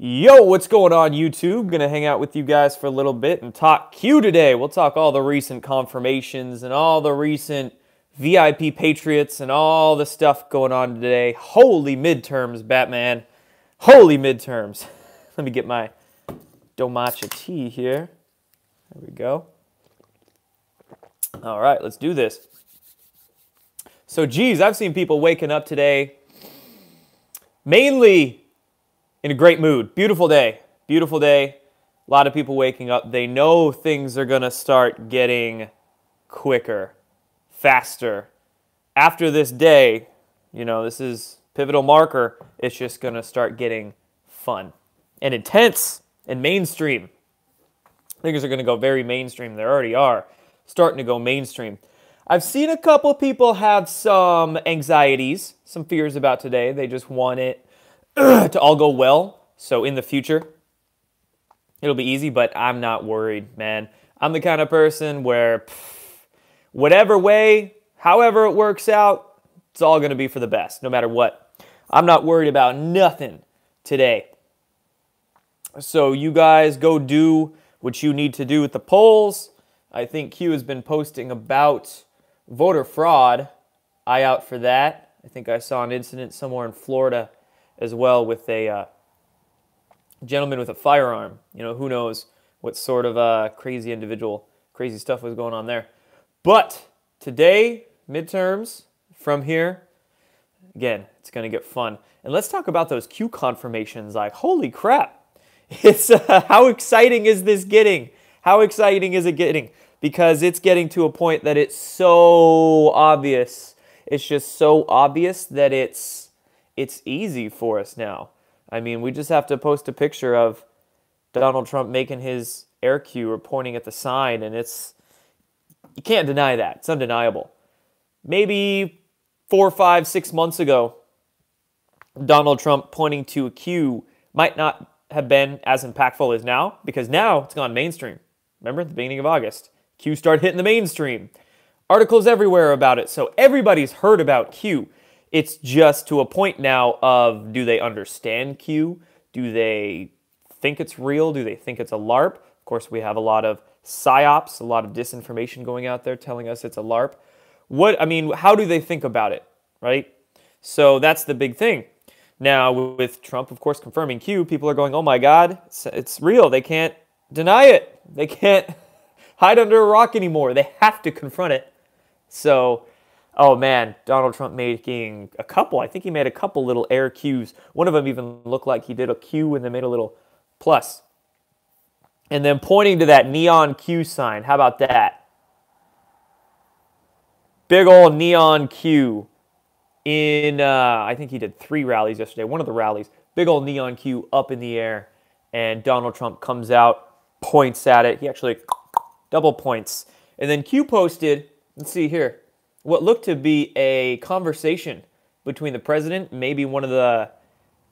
Yo, what's going on, YouTube? Gonna hang out with you guys for a little bit and talk Q today. We'll talk all the recent confirmations and all the recent VIP Patriots and all the stuff going on today. Holy midterms, Batman. Holy midterms. Let me get my Domacha tea here. There we go. All right, let's do this. So, geez, I've seen people waking up today mainly in a great mood. Beautiful day. Beautiful day. A lot of people waking up. They know things are going to start getting quicker, faster. After this day, you know, this is pivotal marker. It's just going to start getting fun and intense and mainstream. Things are going to go very mainstream. They already are starting to go mainstream. I've seen a couple people have some anxieties, some fears about today. They just want it to all go well. So in the future, it'll be easy, but I'm not worried, man. I'm the kind of person where whatever way, however it works out, it's all going to be for the best, no matter what. I'm not worried about nothing today. So you guys go do what you need to do with the polls. I think Q has been posting about voter fraud. Eye out for that. I think I saw an incident somewhere in Florida as well with a gentleman with a firearm. You know, who knows what sort of crazy individual, crazy stuff was going on there. But today, midterms, from here, again, it's going to get fun. And let's talk about those Q confirmations. Like, holy crap. It's how exciting is this getting? How exciting is it getting? Because it's getting to a point that it's so obvious. It's just so obvious that it's easy for us now. I mean, we just have to post a picture of Donald Trump making his air cue or pointing at the sign, and you can't deny that. It's undeniable. Maybe 4, 5, 6 months ago, Donald Trump pointing to a cue might not have been as impactful as now, because now it's gone mainstream. Remember, at the beginning of August, Q started hitting the mainstream. Articles everywhere about it, so everybody's heard about Q. It's just to a point now of, do they understand Q? Do they think it's real? Do they think it's a LARP? Of course, we have a lot of psyops, a lot of disinformation going out there telling us it's a LARP. How do they think about it, right? So that's the big thing. Now, with Trump, of course, confirming Q, people are going, oh my God, it's real. They can't deny it. They can't hide under a rock anymore. They have to confront it. So, oh man, Donald Trump making a couple. I think he made a couple little air cues. One of them even looked like he did a Q and then made a little plus. And then pointing to that neon Q sign. How about that? Big old neon Q. I think he did 3 rallies yesterday. One of the rallies, big old neon Q up in the air. And Donald Trump comes out, points at it. He actually double points. And then Q posted, let's see here, what looked to be a conversation between the president, maybe one of the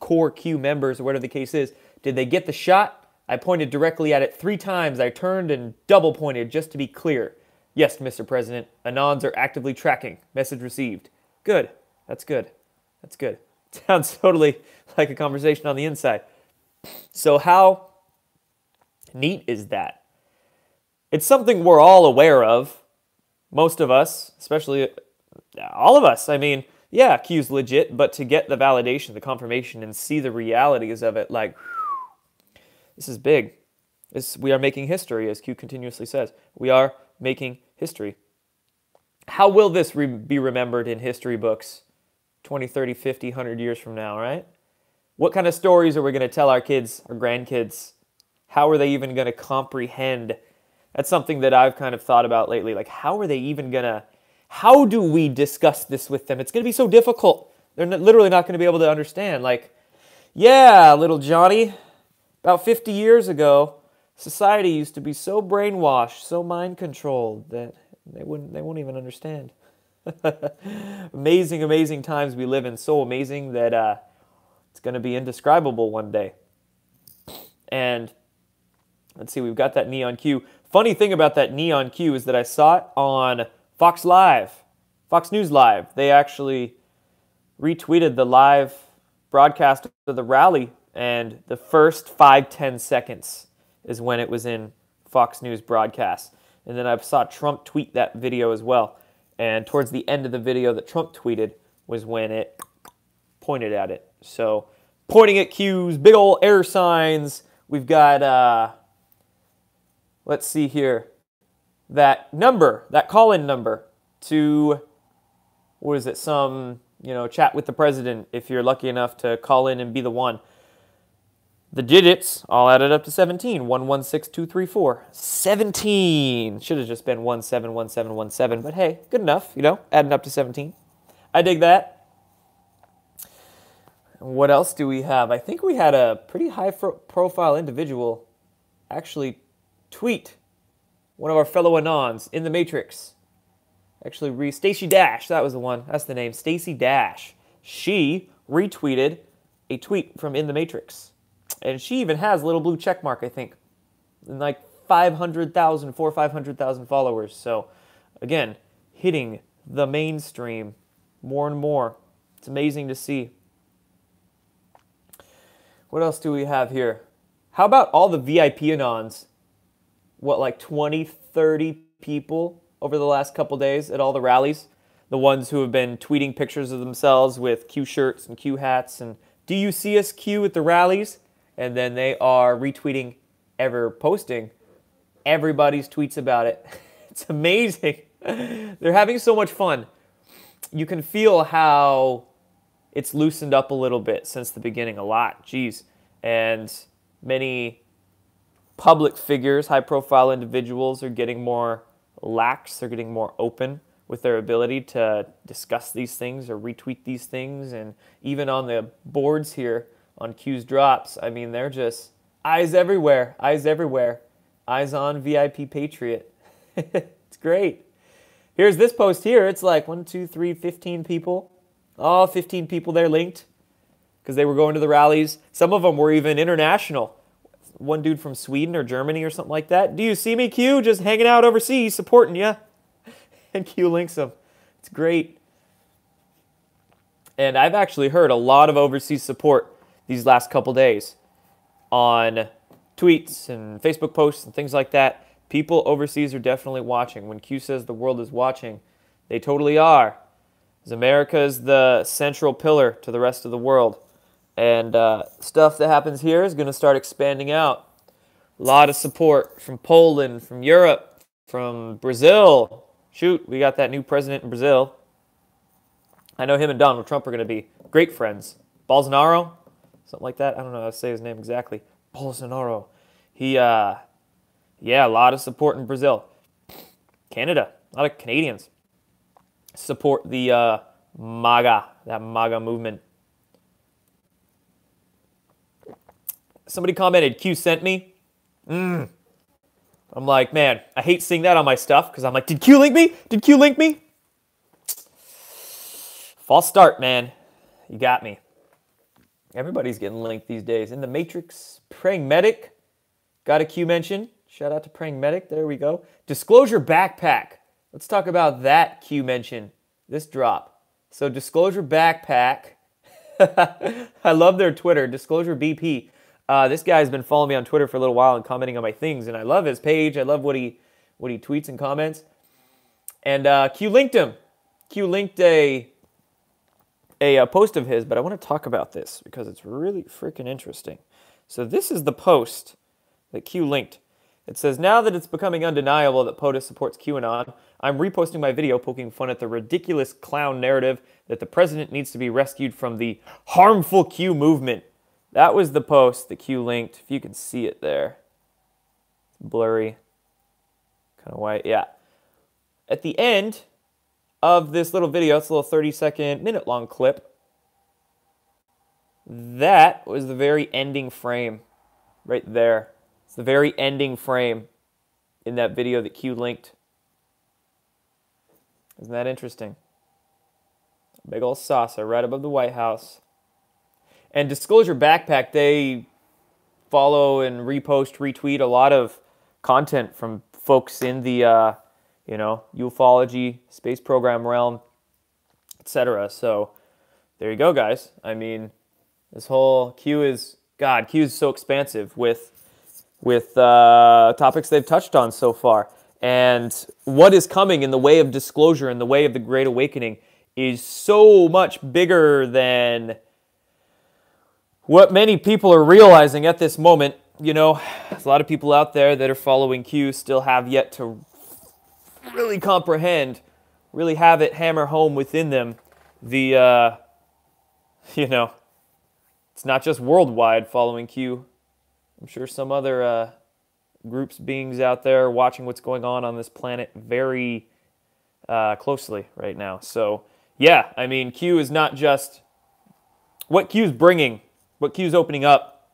core Q members, or whatever the case is. Did they get the shot? I pointed directly at it 3 times. I turned and double pointed just to be clear. Yes, Mr. President, Anons are actively tracking. Message received. Good. That's good. That's good. Sounds totally like a conversation on the inside. So how neat is that? It's something we're all aware of. Most of us, especially all of us. I mean, yeah, Q's legit, but to get the validation, the confirmation, and see the realities of it, like, this is big. We are making history, as Q continuously says. We are making history. How will this be remembered in history books 20, 30, 50, 100 years from now, right? What kind of stories are we going to tell our kids, our grandkids? How are they even going to comprehend? That's something that I've kind of thought about lately. Like, how do we discuss this with them? It's going to be so difficult. They're literally not going to be able to understand. Like, yeah, little Johnny, about 50 years ago, society used to be so brainwashed, so mind-controlled that they won't even understand. Amazing, amazing times we live in. So amazing that it's going to be indescribable one day. And let's see, we've got that neon Q. Funny thing about that neon Q is that I saw it on Fox News Live. They actually retweeted the live broadcast of the rally And the first 5-10 seconds is when it was in Fox News broadcast. And then I saw Trump tweet that video as well. And towards the end of the video that Trump tweeted was when it pointed at it. So pointing at Q's, big old air signs. We've got, let's see here, that number, that call-in number to, what is it, some, chat with the president if you're lucky enough to call in and be the one. The digits all added up to 17. 116234. 17. Should have just been 171717, but hey, good enough, adding up to 17. I dig that. What else do we have? I think we had a pretty high-profile individual actually tweet one of our fellow Anons in the Matrix. Actually, Stacey Dash, that was the one. That's the name, Stacey Dash. She retweeted a tweet from In the Matrix. And she even has a little blue check mark, I think. And like 500,000 followers. So, again, hitting the mainstream more and more. It's amazing to see. What else do we have here? How about all the VIP Anons? What, like 20, 30 people over the last couple days at all the rallies? The ones who have been tweeting pictures of themselves with Q shirts and Q hats and do you see us Q at the rallies? And then they are retweeting, posting everybody's tweets about it. It's amazing. They're having so much fun. You can feel how it's loosened up a little bit since the beginning, a lot. Geez. And many public figures, high-profile individuals are getting more lax. They're getting more open with their ability to discuss these things or retweet these things. And even on the boards here, on Q's Drops, I mean, they're just eyes everywhere, eyes everywhere. Eyes on VIP Patriot. It's great. Here's this post here. It's like 1, 2, 3, 15 people. All 15 people there linked because they were going to the rallies. Some of them were even international. One dude from Sweden or Germany or something like that. Do you see me, Q? Just hanging out overseas, supporting you. And Q links them. It's great. And I've actually heard a lot of overseas support these last couple days on tweets and Facebook posts and things like that. People overseas are definitely watching. When Q says the world is watching, they totally are. Because America is the central pillar to the rest of the world. And stuff that happens here is going to start expanding out. A lot of support from Poland, from Europe, from Brazil. Shoot, we got that new president in Brazil. I know him and Donald Trump are going to be great friends. Bolsonaro, something like that. I don't know how to say his name exactly. Bolsonaro. He, yeah, a lot of support in Brazil. Canada, a lot of Canadians support the MAGA, that MAGA movement. Somebody commented, Q sent me. I'm like, man, I hate seeing that on my stuff because I'm like, did Q link me? Did Q link me? False start, man. You got me. Everybody's getting linked these days. In the Matrix, Praying Medic. Got a Q mention. Shout out to Praying Medic. There we go. Disclosure Backpack. Let's talk about that Q mention. This drop. So Disclosure Backpack. I love their Twitter. Disclosure BP. This guy's been following me on Twitter for a little while and commenting on my things. And I love his page. I love what he tweets and comments. And Q linked him. Q linked a post of his, but I want to talk about this because it's really freaking interesting. So this is the post that Q linked. It says, now that it's becoming undeniable that POTUS supports QAnon, I'm reposting my video poking fun at the ridiculous clown narrative that the president needs to be rescued from the harmful Q movement. That was the post that Q linked. If you can see it there. It's blurry. Kind of white. Yeah. At the end of this little video, it's a little 30-second, minute-long clip. That was the very ending frame right there. It's the very ending frame in that video that Q linked. Isn't that interesting? Big old saucer right above the White House. And Disclosure Backpack, they follow and repost, retweet a lot of content from folks in the, ufology, space program realm, etc. So there you go, guys. I mean, this whole Q is God, Q is so expansive with topics they've touched on so far. And what is coming in the way of disclosure, in the way of the Great Awakening, is so much bigger than what many people are realizing at this moment. You know, there's a lot of people out there that are following Q still have yet to really comprehend, really have it hammer home within them the, you know, it's not just worldwide following Q. I'm sure some other groups, beings out there watching what's going on this planet very closely right now. So, yeah, I mean, Q is not just what Q's bringing, what Q's opening up,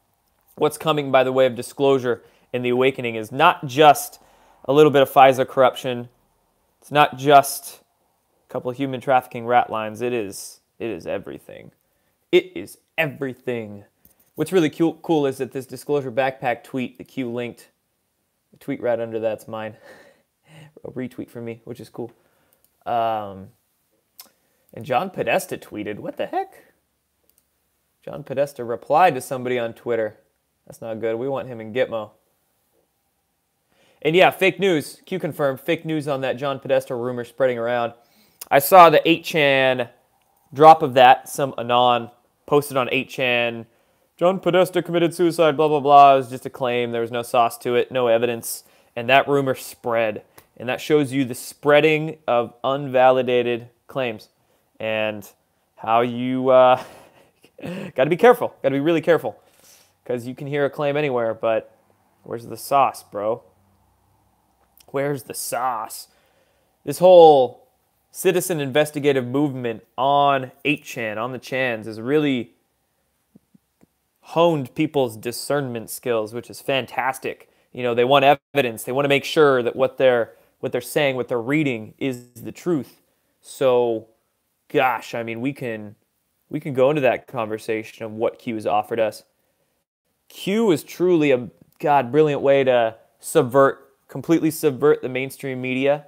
what's coming by the way of disclosure in the awakening is not just a little bit of FISA corruption. It's not just a couple of human trafficking rat lines. It is everything. It is everything. What's really cool is that this Disclosure Backpack tweet that Q linked, the tweet right under that's mine, a retweet from me, which is cool. And John Podesta tweeted, what the heck? John Podesta replied to somebody on Twitter. That's not good. We want him in Gitmo. And yeah, fake news. Q confirmed fake news on that John Podesta rumor spreading around. I saw the 8chan drop of that. Some Anon posted on 8chan, John Podesta committed suicide, blah, blah, blah. It was just a claim. There was no sauce to it, no evidence. And that rumor spread. And that shows you the spreading of unvalidated claims and how you got to be careful. Got to be really careful because you can hear a claim anywhere, but where's the sauce, bro? Where's the sauce? This whole citizen investigative movement on 8chan, on the Chans, has really honed people's discernment skills, which is fantastic. You know, they want evidence. They want to make sure that what they're saying, what they're reading is the truth. So, gosh, I mean, we can go into that conversation of what Q has offered us. Q is truly a brilliant way to completely subvert the mainstream media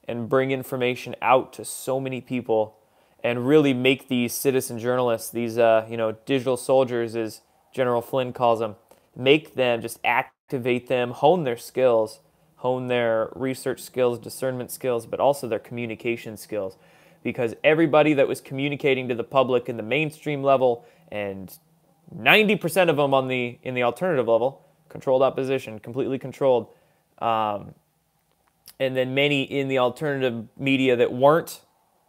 and bring information out to so many people and really make these citizen journalists, these digital soldiers, as General Flynn calls them, make them, just activate them, hone their skills, hone their research skills, discernment skills, but also their communication skills. Because everybody that was communicating to the public in the mainstream level, and 90% of them in the alternative level, controlled opposition, completely controlled, and then many in the alternative media that weren't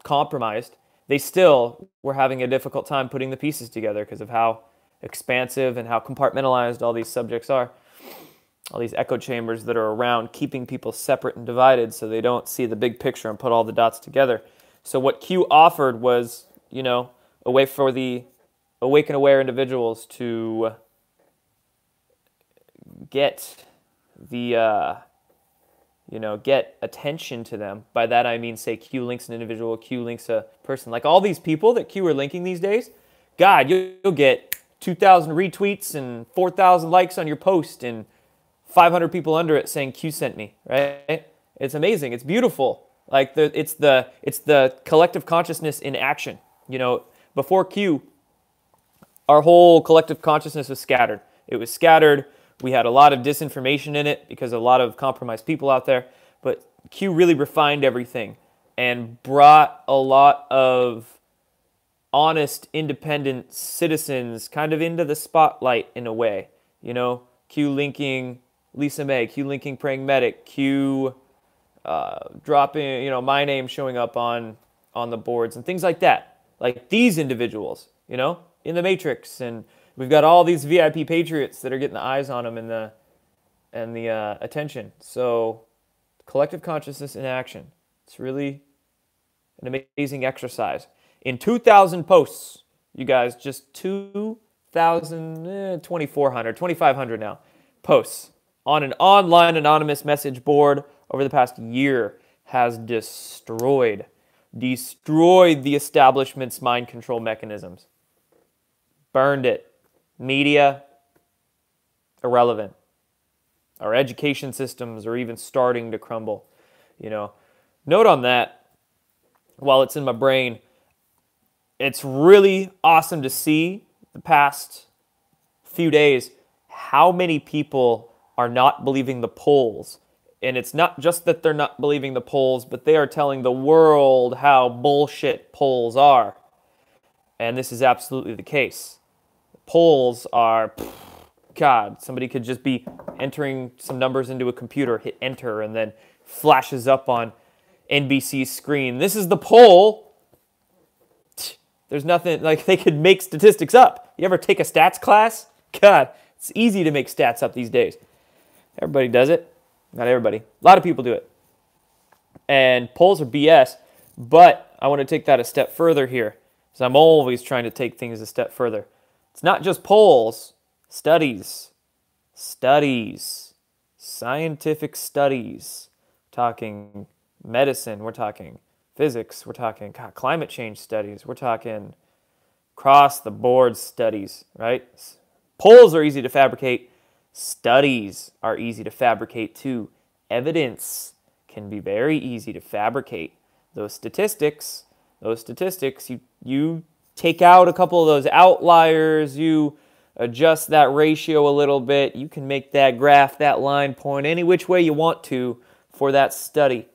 compromised, they still were having a difficult time putting the pieces together because of how expansive and how compartmentalized all these subjects are. All these echo chambers that are around keeping people separate and divided so they don't see the big picture and put all the dots together. So what Q offered was, a way for the awake and aware individuals to get get attention to them. By that I mean, say, Q links an individual, Q links a person. Like all these people that Q are linking these days, God, you'll get 2,000 retweets and 4,000 likes on your post and 500 people under it saying Q sent me, right? It's amazing. It's beautiful. Like it's the collective consciousness in action. Before Q, our whole collective consciousness was scattered. It was scattered. We had a lot of disinformation in it because of a lot of compromised people out there. But Q really refined everything and brought a lot of honest, independent citizens kind of into the spotlight in a way. Q linking Lisa May, Q linking Praying Medic, Q dropping, my name showing up on the boards and things like that. Like these individuals, in the Matrix, and we've got all these VIP patriots that are getting the eyes on them and the attention. So collective consciousness in action. It's really an amazing exercise. In 2,000 posts, you guys, just 2,000, 2,400, 2,500 now, posts on an online anonymous message board over the past year has destroyed the establishment's mind control mechanisms. Burned it. Media, irrelevant. Our education systems are even starting to crumble. Note on that, while it's in my brain, it's really awesome to see the past few days how many people are not believing the polls. And it's not just that they're not believing the polls, but they are telling the world how bullshit polls are. And this is absolutely the case. Polls are, God, somebody could just be entering some numbers into a computer, hit enter, and then flashes up on NBC's screen. This is the poll. There's nothing, like, they could make statistics up. You ever take a stats class? God, it's easy to make stats up these days. Everybody does it. Not everybody. A lot of people do it. And polls are BS, but I want to take that a step further here, because I'm always trying to take things a step further. It's not just polls, studies, scientific studies. We're talking medicine, we're talking physics, we're talking climate change studies, we're talking across-the-board studies, right? Polls are easy to fabricate. Studies are easy to fabricate too. Evidence can be very easy to fabricate. Those statistics, you take out a couple of those outliers, you adjust that ratio a little bit, you can make that graph, that line point any which way you want to for that study.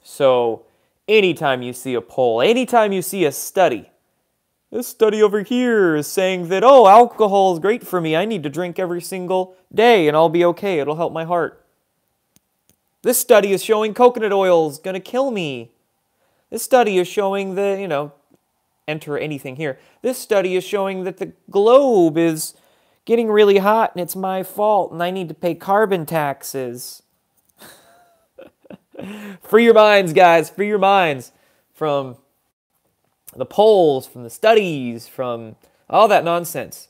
So anytime you see a poll, anytime you see a study, this study over here is saying that, oh, alcohol is great for me. I need to drink every single day and I'll be okay. It'll help my heart. This study is showing coconut oil is going to kill me. This study is showing that, enter anything here. This study is showing that the globe is getting really hot and it's my fault and I need to pay carbon taxes. Free your minds, guys. Free your minds from the polls, from the studies, from all that nonsense.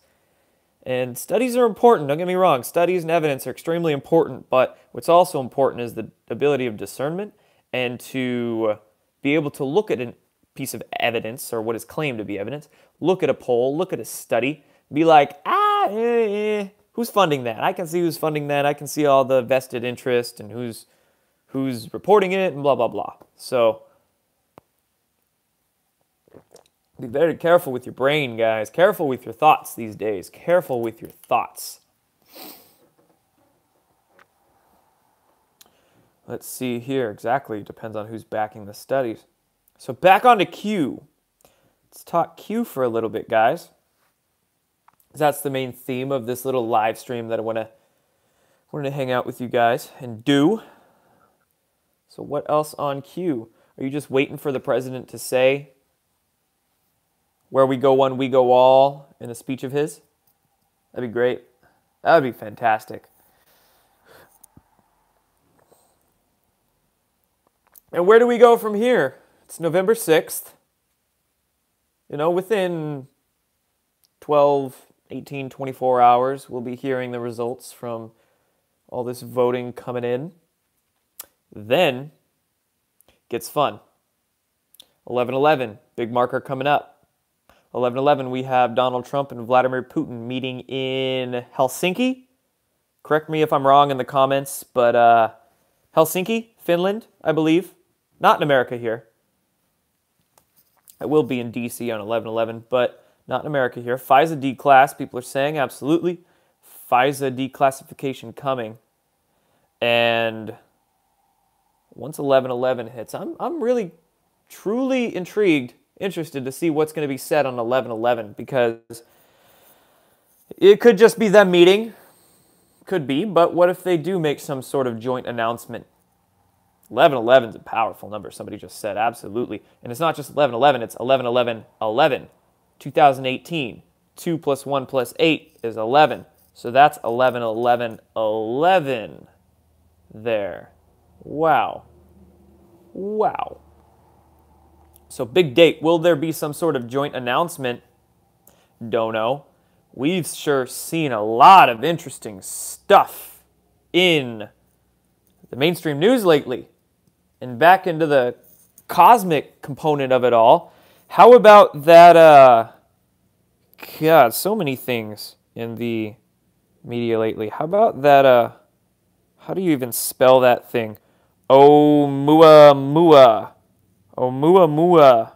And studies are important, don't get me wrong. Studies and evidence are extremely important, but what's also important is the ability of discernment and to be able to look at a piece of evidence, or what is claimed to be evidence, look at a poll, look at a study, be like, who's funding that? I can see who's funding that. I can see all the vested interest and who's reporting it and blah, blah, blah. So be very careful with your brain, guys. Careful with your thoughts these days. Careful with your thoughts. Let's see here. Exactly. Depends on who's backing the studies. So back onto Q. Let's talk Q for a little bit, guys. That's the main theme of this little live stream that I wanted to hang out with you guys and do. So what else on Q? Are you just waiting for the president to say, "Where we go one, we go all," in a speech of his? That'd be great. That would be fantastic. And where do we go from here? It's November 6th. Within 12, 18, 24 hours, we'll be hearing the results from all this voting coming in. Then, gets fun. 11/11, big marker coming up. 11/11, we have Donald Trump and Vladimir Putin meeting in Helsinki. Correct me if I'm wrong in the comments, but Helsinki, Finland, I believe. Not in America here. It will be in D.C. on 11/11, but not in America here. FISA declass, people are saying, absolutely. FISA declassification coming. And once 11/11 hits, I'm really, truly interested to see what's going to be said on 11/11, because it could just be them meeting. Could be, but what if they do make some sort of joint announcement? 11/11 is a powerful number, somebody just said, absolutely. And it's not just 11/11, it's 11/11/11. 2018, 2 plus 1 plus 8 is 11. So that's 11/11/11 there. Wow. Wow. So big date. Will there be some sort of joint announcement? Don't know. We've sure seen a lot of interesting stuff in the mainstream news lately. And back into the cosmic component of it all. How about that, God, so many things in the media lately. How about that, how do you even spell that thing? Oumuamua. Oumuamua.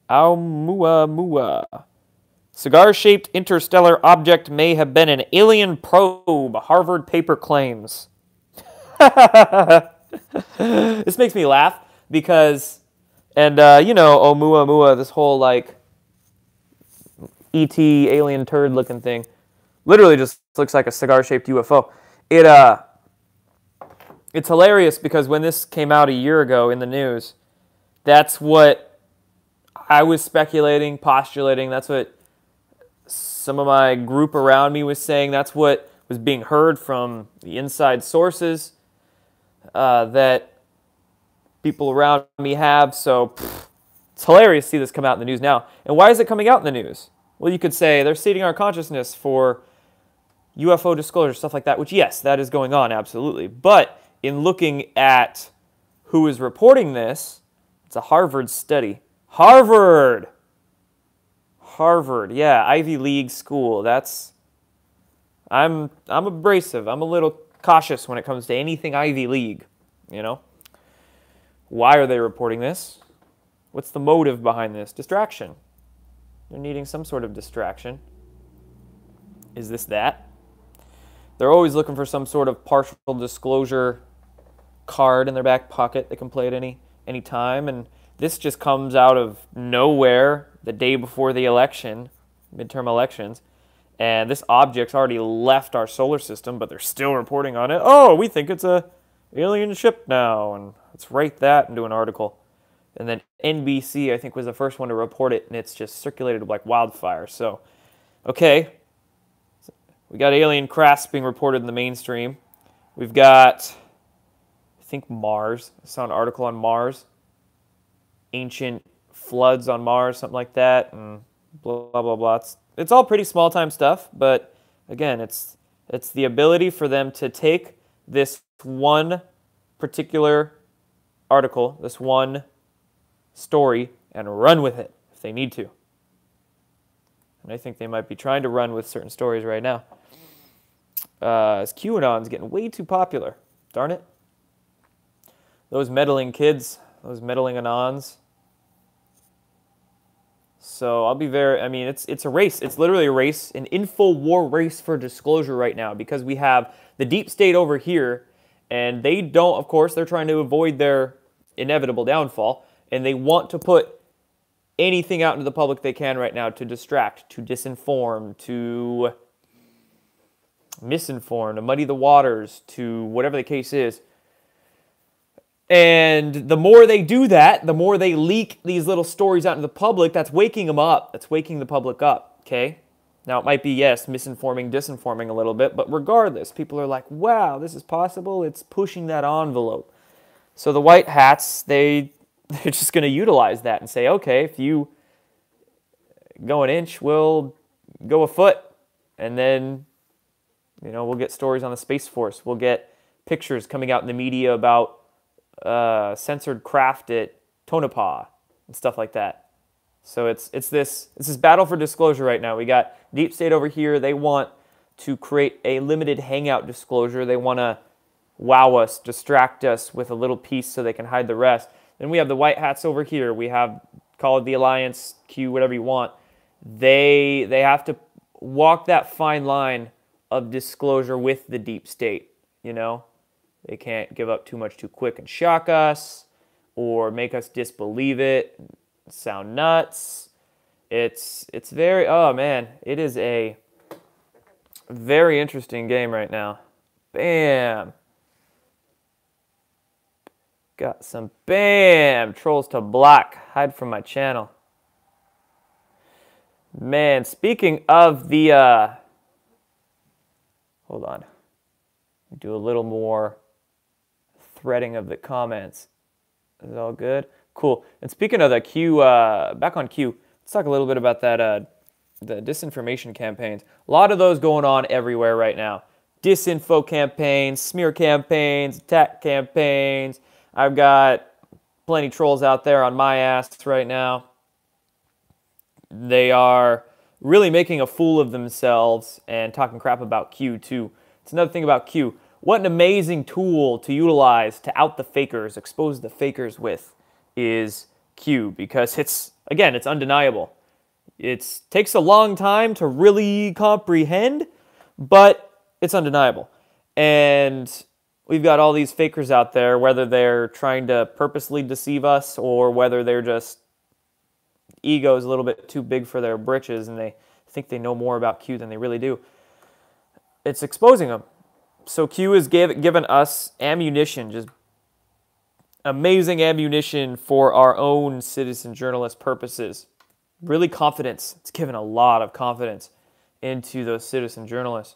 Oumuamua. Cigar-shaped interstellar object may have been an alien probe, Harvard paper claims. This makes me laugh because, and you know, Oumuamua, this whole like E.T. alien turd looking thing, literally just looks like a cigar-shaped UFO. It's hilarious because when this came out a year ago in the news, that's what I was speculating, postulating. That's what some of my group around me was saying. That's what was being heard from the inside sources that people around me have. So it's hilarious to see this come out in the news now. And why is it coming out in the news? Well, you could say they're seeding our consciousness for UFO disclosure, stuff like that, which, yes, that is going on, absolutely. But in looking at who is reporting this, it's a Harvard study. Harvard, yeah, Ivy League school. I'm abrasive. I'm a little cautious when it comes to anything Ivy League, you know? Why are they reporting this? What's the motive behind this? Distraction. They're needing some sort of distraction. Is this that? They're always looking for some sort of partial disclosure card in their back pocket they can play at any time, and this just comes out of nowhere the day before the election, midterm elections, and this object's already left our solar system, but they're still reporting on it. Oh, we think it's a alien ship now, and let's write that into an article. And then NBC, I think, was the first one to report it, and it's just circulated like wildfire. So, okay, we got alien crafts being reported in the mainstream. We've got, I think, Mars. I saw an article on Mars. Ancient floods on Mars, something like that, and blah, blah, blah. It's all pretty small-time stuff, but again, it's the ability for them to take this one particular article, this one story, and run with it if they need to. And I think they might be trying to run with certain stories right now. As QAnon's getting way too popular. Darn it. Those meddling kids, those meddling Anons. So I'll be it's a race. It's literally a race, an InfoWar race for disclosure right now, because we have the deep state over here, and they don't, of course, they're trying to avoid their inevitable downfall, and they want to put anything out into the public they can right now to distract, to disinform, to misinform, to muddy the waters, to whatever the case is. And the more they do that, the more they leak these little stories out into the public, that's waking them up. That's waking the public up, okay? Now, it might be, yes, misinforming, disinforming a little bit, but regardless, people are like, wow, this is possible. It's pushing that envelope. So the white hats, they're just going to utilize that and say, okay, if you go an inch, we'll go a foot. And then, you know, we'll get stories on the Space Force. We'll get pictures coming out in the media about censored craft at Tonopah and stuff like that. So it's this battle for disclosure right now. We got Deep State over here. They want to create a limited hangout disclosure. They want to wow us, distract us with a little piece so they can hide the rest. Then we have the white hats over here. We have, call it the Alliance, Q, whatever you want. They have to walk that fine line of disclosure with the deep state, you know? They can't give up too much too quick and shock us or make us disbelieve it, sound nuts. It's very, oh man, it is a very interesting game right now. Bam. Got some bam trolls to block. Hide from my channel. Man, speaking of the, hold on. Do a little more threading of the comments. Is it all good? Cool. And speaking of the Q, back on Q, let's talk a little bit about that, the disinformation campaigns. A lot of those going on everywhere right now. Disinfo campaigns, smear campaigns, attack campaigns. I've got plenty of trolls out there on my ass right now. They are really making a fool of themselves and talking crap about Q too. It's another thing about Q. What an amazing tool to utilize to out the fakers, expose the fakers with, is Q, because it's, again, it's undeniable. It takes a long time to really comprehend, but it's undeniable. And we've got all these fakers out there, whether they're trying to purposely deceive us or whether they're just ego is a little bit too big for their britches and they think they know more about Q than they really do. It's exposing them. So Q has given us ammunition, just amazing ammunition for our own citizen journalist purposes. Really confidence. It's given a lot of confidence into those citizen journalists.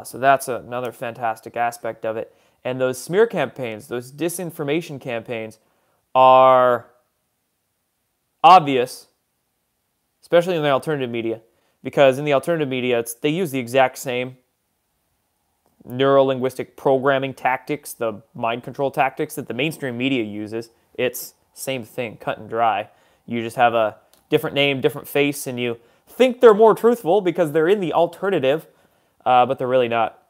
So that's another fantastic aspect of it. And those smear campaigns, those disinformation campaigns are obvious, especially in the alternative media, because in the alternative media, they use the exact same neuro-linguistic programming tactics, the mind control tactics that the mainstream media uses. It's same thing, cut and dry. You just have a different name, different face, and you think they're more truthful because they're in the alternative, but they're really not.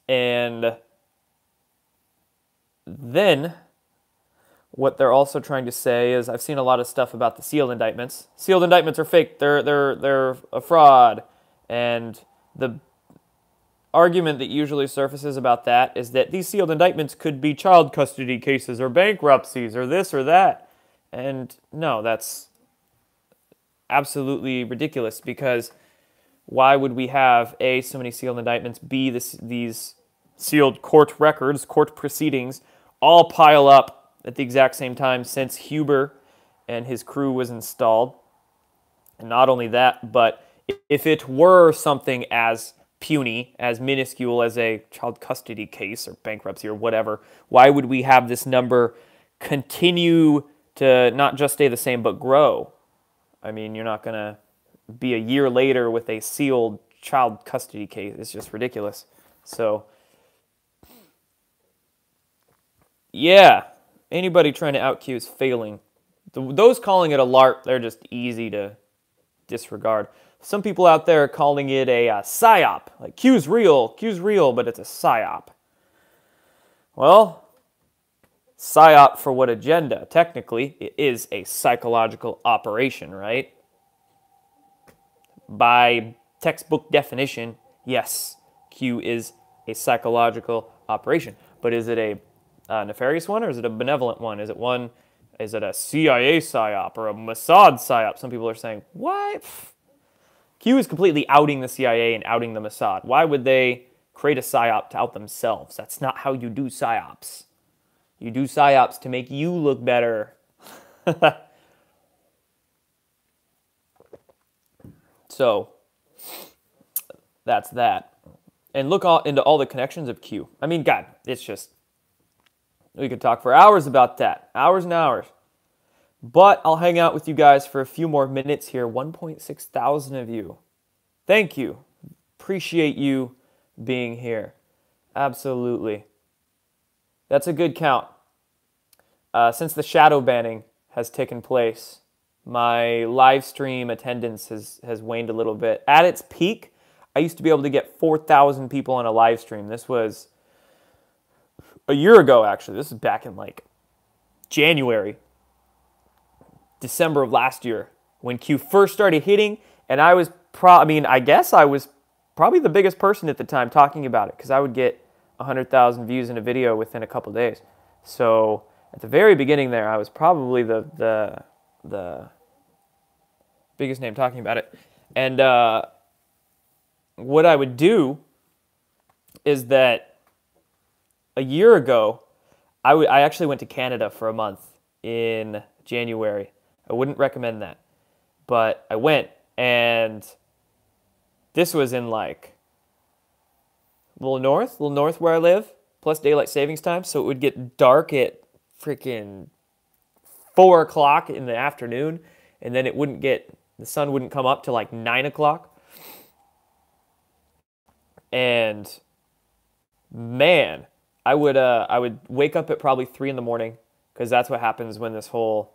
And then what they're also trying to say is, I've seen a lot of stuff about the sealed indictments. Sealed indictments are fake. They're a fraud. And the argument that usually surfaces about that is that these sealed indictments could be child custody cases or bankruptcies or this or that. And no, that's absolutely ridiculous, because why would we have A, so many sealed indictments, B, these sealed court records, court proceedings, all pile up at the exact same time since Huber and his crew was installed? And not only that, but if it were something as puny, as minuscule as a child custody case or bankruptcy or whatever, why would we have this number continue to not just stay the same but grow? I mean, you're not going to be a year later with a sealed child custody case. It's just ridiculous. So, yeah, anybody trying to out-Q is failing. Those calling it a LARP, they're just easy to disregard. Some people out there are calling it a PSYOP. Like, Q's real, but it's a PSYOP. Well, PSYOP for what agenda? Technically, it is a psychological operation, right? By textbook definition, yes, Q is a psychological operation. But is it a nefarious one, or is it a benevolent one? Is it a CIA PSYOP or a Mossad PSYOP? Some people are saying, what? Q is completely outing the CIA and outing the Mossad. Why would they create a PSYOP to out themselves? That's not how you do PSYOPs. You do PSYOPs to make you look better. So, that's that. And look into all the connections of Q. I mean, God, it's just, we could talk for hours about that. Hours and hours. But I'll hang out with you guys for a few more minutes here. 1.6 thousand of you. Thank you. Appreciate you being here. Absolutely. That's a good count. Since the shadow banning has taken place, my live stream attendance has waned a little bit. At its peak, I used to be able to get 4,000 people on a live stream. This was a year ago, actually. This is back in like January, December of last year, when Q first started hitting, and I was I guess I was probably the biggest person at the time talking about it, because I would get 100,000 views in a video within a couple days. So at the very beginning there, I was probably the biggest name talking about it. And what I would do is that a year ago, I actually went to Canada for a month in January. I wouldn't recommend that, but I went, and this was in like a little north where I live, plus daylight savings time, so it would get dark at freaking 4 o'clock in the afternoon, and then the sun wouldn't come up till like 9 o'clock. And man, I would wake up at probably 3 in the morning, because that's what happens when this whole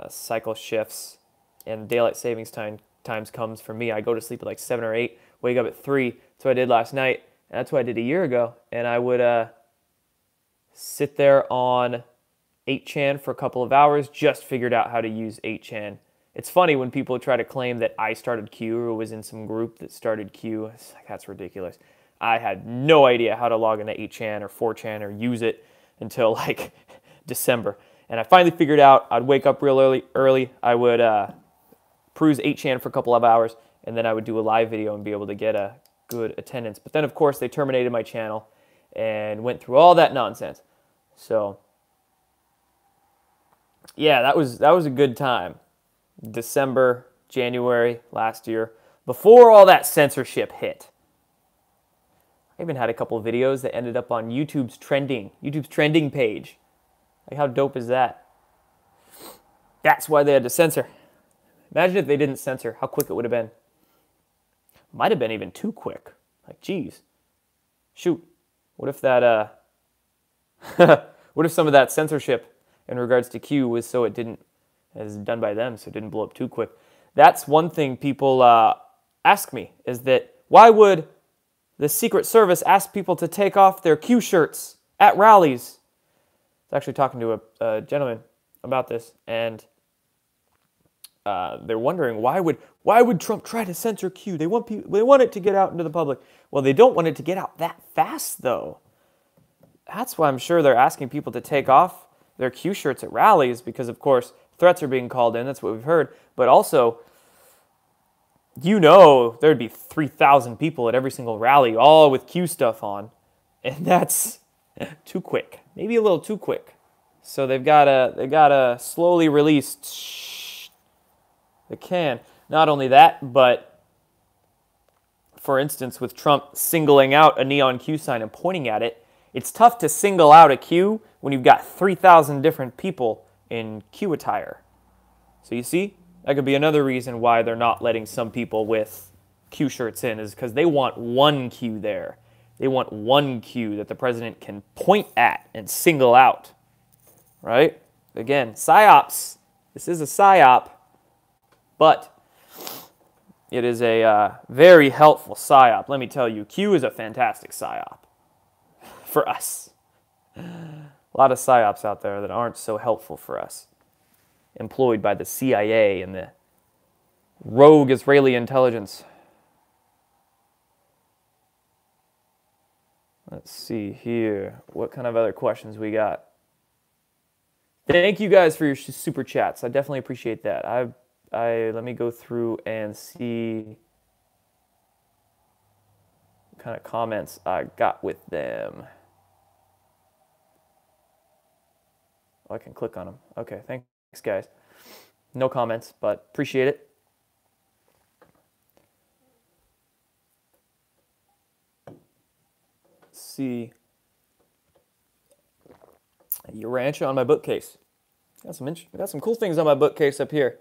cycle shifts and daylight savings times comes for me. I go to sleep at like 7 or 8, wake up at 3. That's what I did last night, and that's what I did a year ago. And I would sit there on 8chan for a couple of hours, just figured out how to use 8chan, It's funny when people try to claim that I started Q or was in some group that started Q. It's like, that's ridiculous. I had no idea how to log into 8chan or 4chan or use it until like December. And I finally figured out I'd wake up real early. I would peruse 8chan for a couple of hours, and then I would do a live video and be able to get a good attendance. But then, of course, they terminated my channel and went through all that nonsense. So, yeah, that was a good time. December, January last year, before all that censorship hit. I even had a couple of videos that ended up on YouTube's trending page. Like, how dope is that? That's why they had to censor. Imagine if they didn't censor, how quick it would have been. Might have been even too quick. Like, geez. Shoot. What if that, what if some of that censorship in regards to Q was so it didn't, as done by them, so it didn't blow up too quick? That's one thing people ask me, is that why would the Secret Service ask people to take off their Q shirts at rallies? I was actually talking to a gentleman about this, and they're wondering why would Trump try to censor Q? They want it to get out into the public. Well, they don't want it to get out that fast, though. That's why I'm sure they're asking people to take off their Q shirts at rallies, because of course threats are being called in. That's what we've heard. But also, there'd be 3,000 people at every single rally, all with Q stuff on, and that's too quick. Maybe a little too quick. So they gotta slowly release. They can. Not only that, but for instance, with Trump singling out a neon Q sign and pointing at it, it's tough to single out a Q when you've got 3,000 different people in Q attire. So you see, that could be another reason why they're not letting some people with Q shirts in, is because they want one Q there. They want one Q that the president can point at and single out, right? Again, PSYOPs. This is a PSYOP, but it is a very helpful PSYOP. Let me tell you, Q is a fantastic PSYOP for us. A lot of PSYOPs out there that aren't so helpful for us, employed by the CIA and the rogue Israeli intelligence. Let's see here. What kind of other questions we got? Thank you guys for your super chats. I definitely appreciate that. Let me go through and see what kind of comments I got with them. Oh, I can click on them. Okay, thanks guys. No comments, but appreciate it. Let's see. Urantia on my bookcase. Got some cool things on my bookcase up here.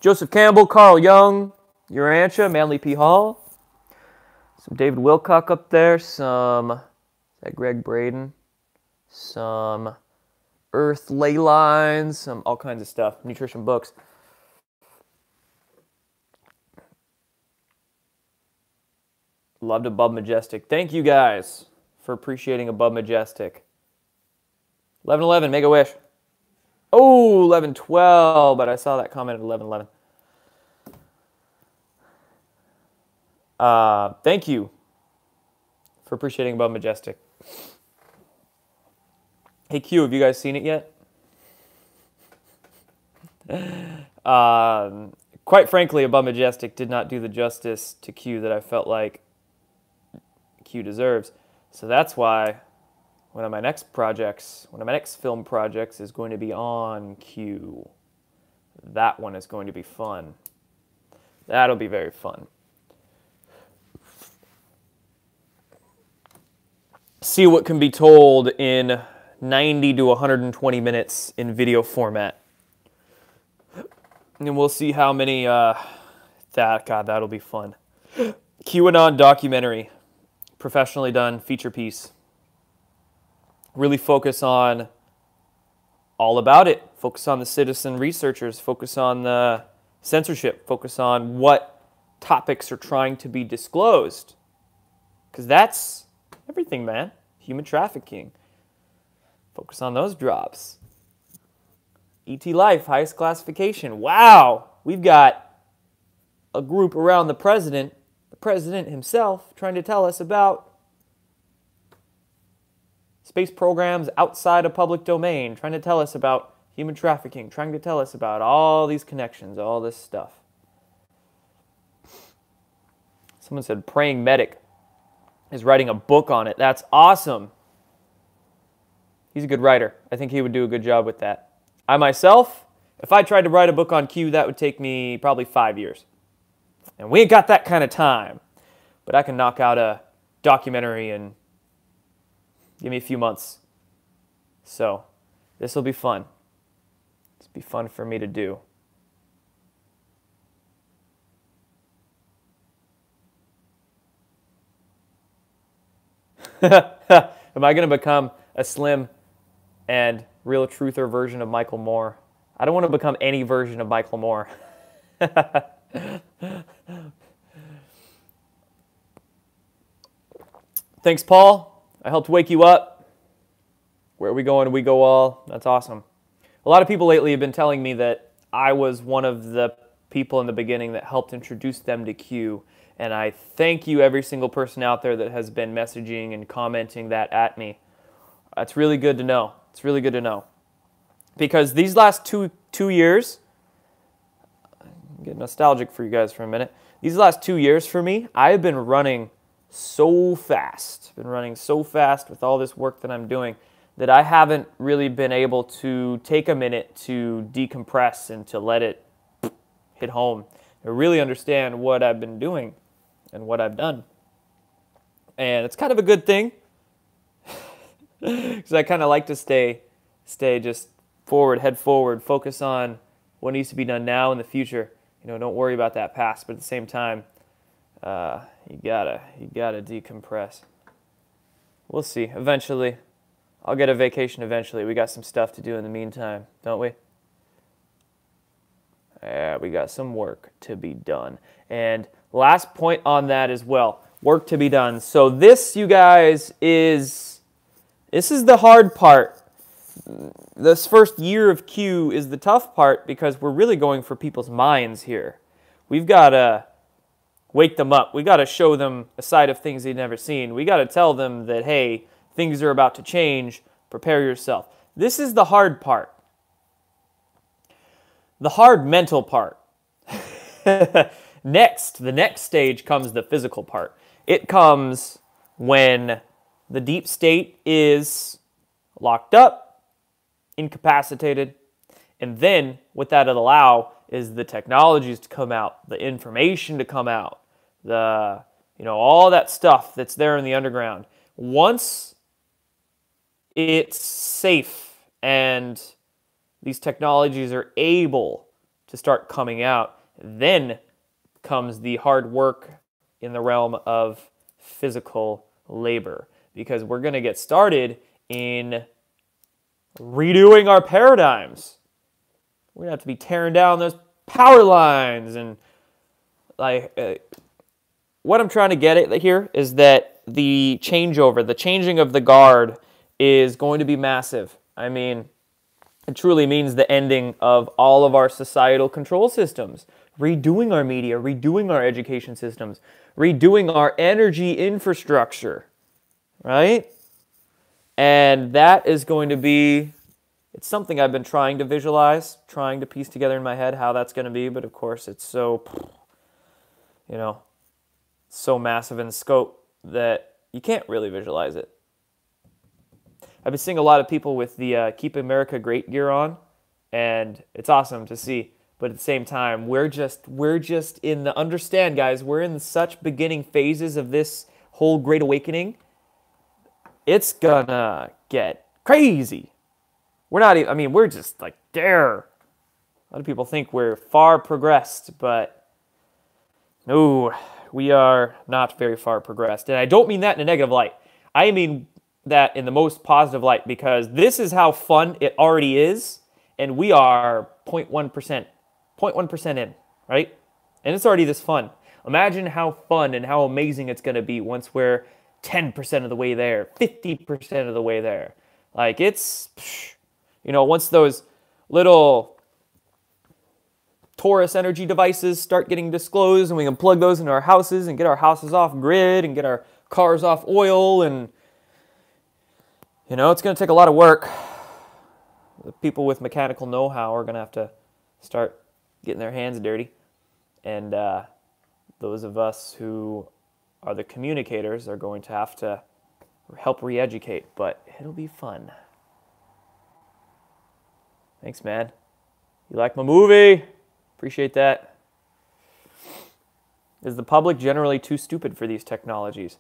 Joseph Campbell, Carl Jung, Urantia, Manly P. Hall. Some David Wilcock up there. Some, is that Greg Braden? Some Earth Ley Lines. Some all kinds of stuff. Nutrition books. Loved Above Majestic. Thank you guys for appreciating Above Majestic. 1111, Make a Wish. Oh, 1112, but I saw that comment at 1111. Thank you for appreciating Above Majestic. Hey Q, have you guys seen it yet? Quite frankly, Above Majestic did not do the justice to Q that I felt like Q deserves. So that's why one of my next film projects is going to be on Q. That one is going to be fun. That'll be very fun. See what can be told in 90 to 120 minutes in video format. And we'll see how many, that'll be fun. QAnon documentary. Professionally done, feature piece. Really focus on all about it. Focus on the citizen researchers. Focus on the censorship. Focus on what topics are trying to be disclosed. Because that's everything, man. Human trafficking. Focus on those drops. ET Life, highest classification. Wow, we've got a group around the president himself, trying to tell us about space programs outside of public domain, trying to tell us about human trafficking, trying to tell us about all these connections, all this stuff. Someone said Praying Medic is writing a book on it. That's awesome. He's a good writer. I think he would do a good job with that. I myself, if I tried to write a book on Q, that would take me probably 5 years. And we ain't got that kind of time. But I can knock out a documentary in, give me a few months. So this will be fun. This will be fun for me to do. Am I going to become a slim and real truther version of Michael Moore? I don't want to become any version of Michael Moore. Thanks, Paul. I helped wake you up. Where are we going? We go all. That's awesome. A lot of people lately have been telling me that I was one of the people in the beginning that helped introduce them to Q. And I thank you, every single person out there that has been messaging and commenting that at me. That's really good to know. It's really good to know. Because these last two years, I'm getting nostalgic for you guys for a minute. These last 2 years for me, I have been running so fast. Been running so fast with all this work that I'm doing that I haven't really been able to take a minute to decompress and to let it hit home and really understand what I've been doing and what I've done. And it's kind of a good thing because I kind of like to stay just forward, head forward, focus on what needs to be done now in the future. You know, don't worry about that past, but at the same time, you gotta decompress. We'll see. Eventually, I'll get a vacation eventually. We got some stuff to do in the meantime, don't we? Yeah, we got some work to be done. And last point on that as well, work to be done. So this, you guys, this is the hard part. This first year of Q is the tough part because we're really going for people's minds here. We've got to wake them up. We got to show them a side of things they've never seen. We got to tell them that, hey, things are about to change. Prepare yourself. This is the hard part. The hard mental part. Next, the next stage comes the physical part. It comes when the deep state is locked up, incapacitated, and then what that will allow is the technologies to come out, the information to come out, all that stuff that's there in the underground. Once it's safe and these technologies are able to start coming out, then comes the hard work in the realm of physical labor, because we're going to get started in redoing our paradigms. We're going to have to be tearing down those power lines. And what I'm trying to get at here is that the changeover, the changing of the guard is going to be massive. I mean, it truly means the ending of all of our societal control systems, redoing our media, redoing our education systems, redoing our energy infrastructure, right? And that is going to be, it's something I've been trying to visualize, trying to piece together in my head how that's going to be, but of course it's so, so massive in scope that you can't really visualize it. I've been seeing a lot of people with the Keep America Great gear on, and it's awesome to see. But at the same time, we're just in the, understand guys, we're in such beginning phases of this whole Great Awakening. It's gonna get crazy. We're not even, I mean, we're just like there. A lot of people think we're far progressed, but no, we are not very far progressed. And I don't mean that in a negative light. I mean that in the most positive light, because this is how fun it already is, and we are 0.1% in, right? And it's already this fun. Imagine how fun and how amazing it's going to be once we're 10% of the way there, 50% of the way there. Like, it's, once those little Taurus energy devices start getting disclosed, and we can plug those into our houses and get our houses off grid and get our cars off oil. And, you know, it's going to take a lot of work. The people with mechanical know-how are going to have to start getting their hands dirty. And those of us who are the communicators are going to have to help re-educate, but it'll be fun. Thanks, man. You like my movie? Appreciate that. Is the public generally too stupid for these technologies?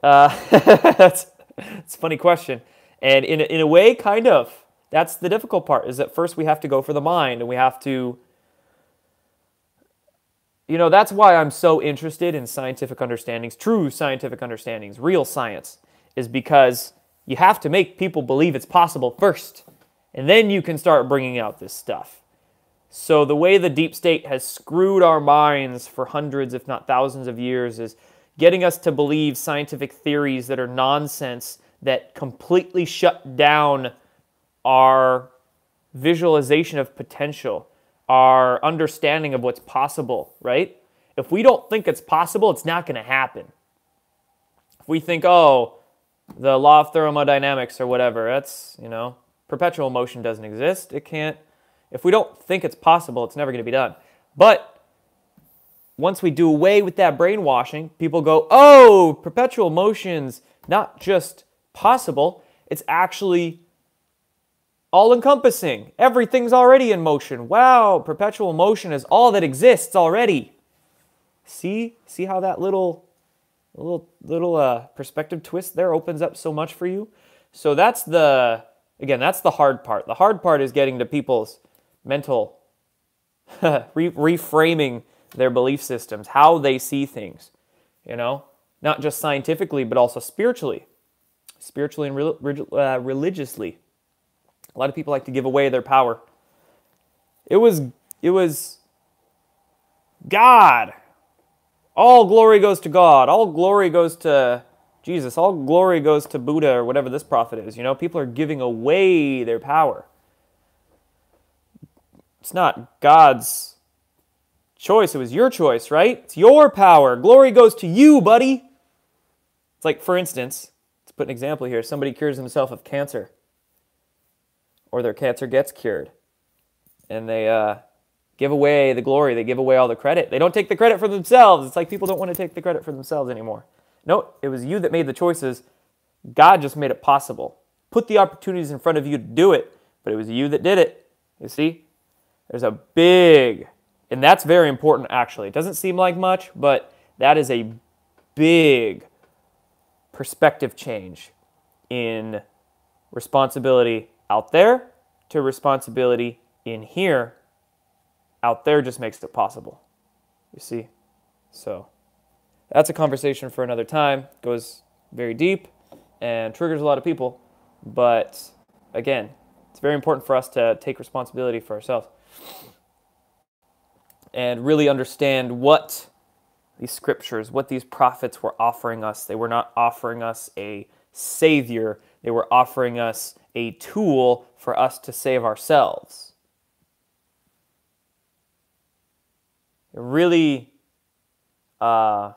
It's a funny question. And in a way, kind of. That's the difficult part, is that first we have to go for the mind, and we have to... You know, that's why I'm so interested in scientific understandings, true scientific understandings, real science, is because you have to make people believe it's possible first, and then you can start bringing out this stuff. So the way the deep state has screwed our minds for hundreds, if not thousands of years, is getting us to believe scientific theories that are nonsense, that completely shut down our visualization of potential, our understanding of what's possible, right? If we don't think it's possible, it's not going to happen. If we think, oh, the law of thermodynamics or whatever, that's, you know, perpetual motion doesn't exist. It can't. If we don't think it's possible, it's never going to be done. But once we do away with that brainwashing, people go, oh, perpetual motion's not just possible, it's actually all-encompassing. Everything's already in motion. Wow, perpetual motion is all that exists already. See how that little perspective twist there opens up so much for you? So that's the hard part. The hard part is getting to people's mental, reframing their belief systems, how they see things, you know, not just scientifically, but also spiritually and religiously. A lot of people like to give away their power. It was God. All glory goes to God. All glory goes to Jesus. All glory goes to Buddha or whatever this prophet is. You know, people are giving away their power. It's not God's choice. It was your choice, right? It's your power. Glory goes to you, buddy. It's like, for instance, let's put an example here. Somebody cures himself of cancer, or their cancer gets cured, and they give away the glory. They give away all the credit. They don't take the credit for themselves. It's like people don't want to take the credit for themselves anymore. No, it was you that made the choices. God just made it possible. Put the opportunities in front of you to do it, but it was you that did it. You see? There's a big, and that's very important actually. It doesn't seem like much, but that is a big perspective change in responsibility out there to responsibility in here. Out there just makes it possible. You see? So that's a conversation for another time. Goes very deep and triggers a lot of people. But again, it's very important for us to take responsibility for ourselves and really understand what these scriptures, what these prophets were offering us. They were not offering us a savior. They were offering us a tool for us to save ourselves. It really bums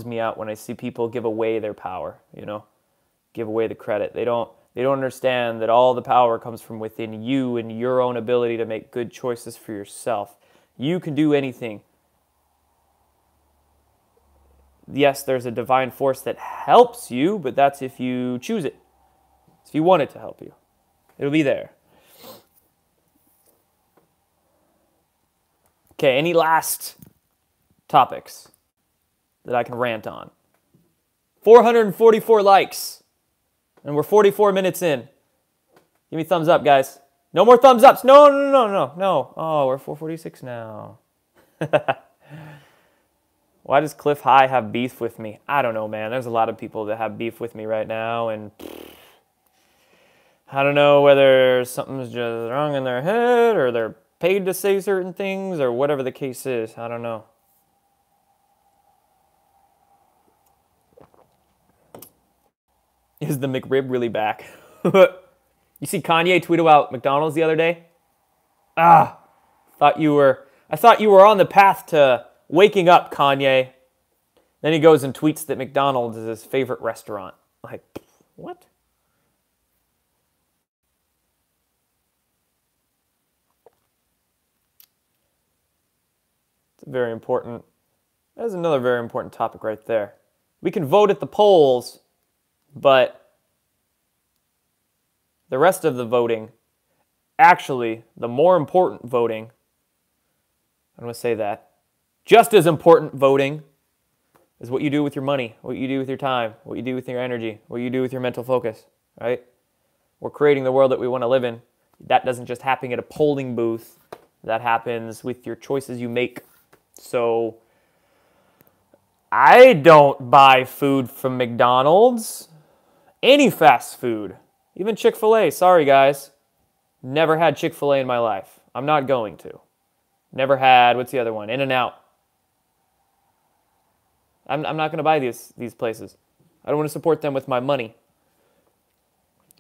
me out when I see people give away their power, you know, give away the credit. They don't understand that all the power comes from within you and your own ability to make good choices for yourself. You can do anything. Yes, there's a divine force that helps you, but that's if you choose it. If you want it to help you, it'll be there. Okay, any last topics that I can rant on? 444 likes, and we're 44 minutes in. Give me thumbs up, guys. No more thumbs ups. No. Oh, we're 446 now. Why does Cliff High have beef with me? I don't know, man. There's a lot of people that have beef with me right now, and I don't know whether something's just wrong in their head or they're paid to say certain things or whatever the case is. I don't know. Is the McRib really back? You see Kanye tweet about McDonald's the other day? I thought you were on the path to waking up, Kanye. Then he goes and tweets that McDonald's is his favorite restaurant. Like, what? It's very important. That's another very important topic right there. We can vote at the polls, but the rest of the voting, actually, the more important voting, I'm going to say that, just as important voting is what you do with your money, what you do with your time, what you do with your energy, what you do with your mental focus, right? We're creating the world that we want to live in. That doesn't just happen at a polling booth. That happens with your choices you make. So I don't buy food from McDonald's. Any fast food. Even Chick-fil-A. Sorry, guys. Never had Chick-fil-A in my life. I'm not going to. Never had, what's the other one? In-N-Out. I'm not going to buy these places. I don't want to support them with my money.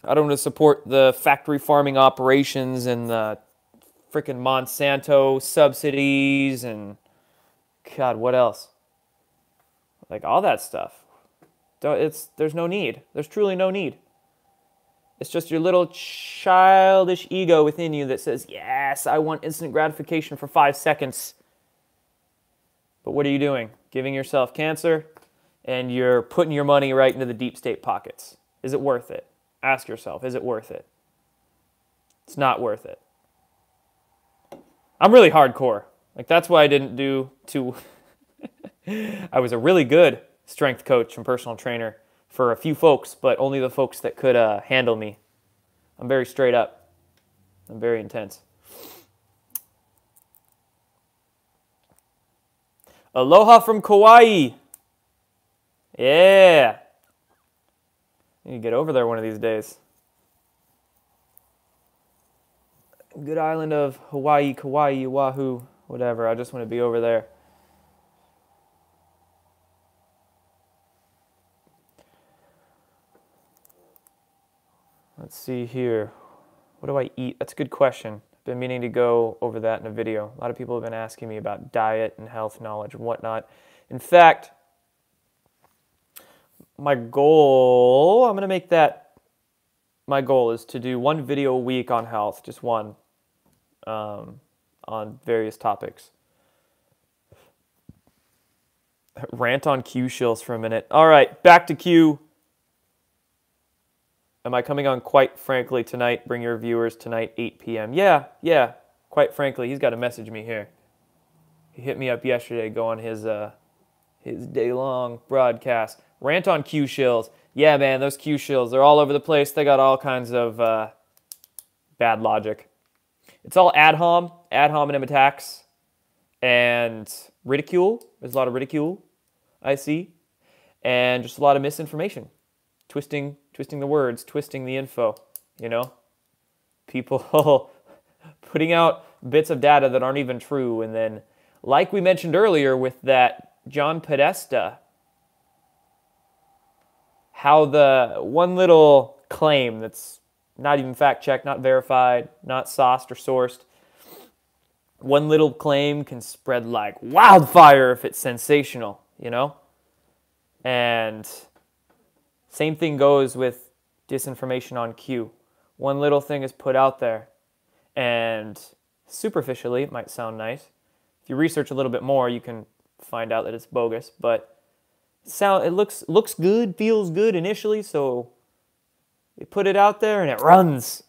I don't want to support the factory farming operations and the freaking Monsanto subsidies and, God, what else? Like, all that stuff. There's no need. There's truly no need. It's just your little childish ego within you that says, yes, I want instant gratification for 5 seconds. But what are you doing? Giving yourself cancer, and you're putting your money right into the deep state pockets. Is it worth it? Ask yourself, is it worth it? It's not worth it. I'm really hardcore. Like, that's why I didn't do too... I was a really good strength coach and personal trainer for a few folks, but only the folks that could handle me. I'm very straight up. I'm very intense. Aloha from Kauai. Yeah. I need to get over there one of these days. Good island of Hawaii, Kauai, Oahu, whatever. I just want to be over there. Let's see here. What do I eat? That's a good question. I've been meaning to go over that in a video. A lot of people have been asking me about diet and health knowledge and whatnot. In fact, my goal, I'm going to make that, my goal is to do one video a week on health, just one, on various topics. Rant on Q shills for a minute. All right, back to Q. Am I coming on Quite Frankly tonight? Bring your viewers tonight, 8 p.m. Yeah. Quite Frankly, he's got to message me here. He hit me up yesterday, go on his day-long broadcast. Rant on Q shills. Yeah, man, those Q shills, they're all over the place. They got all kinds of bad logic. It's all ad hominem attacks, and ridicule. There's a lot of ridicule, I see, and just a lot of misinformation. Twisting the words, twisting the info, you know? People putting out bits of data that aren't even true, and then, like we mentioned earlier with that John Podesta, how the one little claim that's not even fact-checked, not verified, not sauced or sourced, one little claim can spread like wildfire if it's sensational, you know? And same thing goes with disinformation on Q. One little thing is put out there, and superficially, it might sound nice. If you research a little bit more, you can find out that it's bogus, but it looks good, feels good initially, so we put it out there and it runs.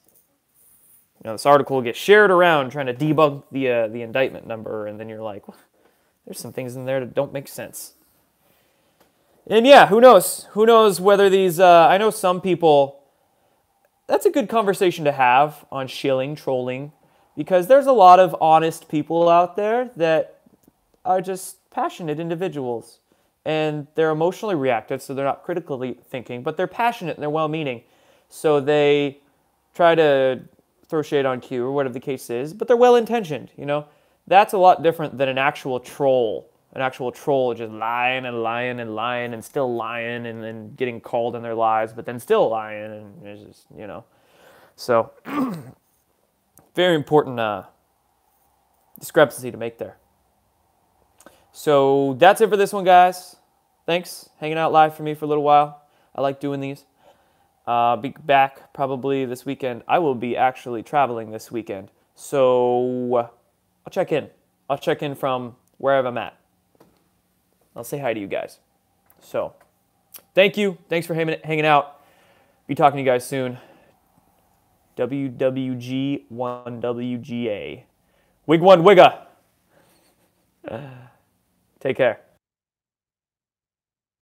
You know, this article will get shared around trying to debunk the indictment number, and then you're like, well, there's some things in there that don't make sense. And yeah, who knows? Who knows whether these, I know some people, that's a good conversation to have on shilling, trolling, because there's a lot of honest people out there that are just passionate individuals. And they're emotionally reactive, so they're not critically thinking, but they're passionate and they're well-meaning. So they try to throw shade on Q or whatever the case is, but they're well-intentioned, you know? That's a lot different than an actual troll. An actual troll just lying and lying and lying and still lying and then getting called in their lives, but then still lying, and it's just, you know. So, very important discrepancy to make there. So that's it for this one, guys. Thanks hanging out live for me for a little while. I like doing these. Be back probably this weekend. I will be actually traveling this weekend. So I'll check in. I'll check in from wherever I'm at. I'll say hi to you guys. So thank you. Thanks for hanging out. Be talking to you guys soon. WWG1WGA. Wig1 Wigga. Take care.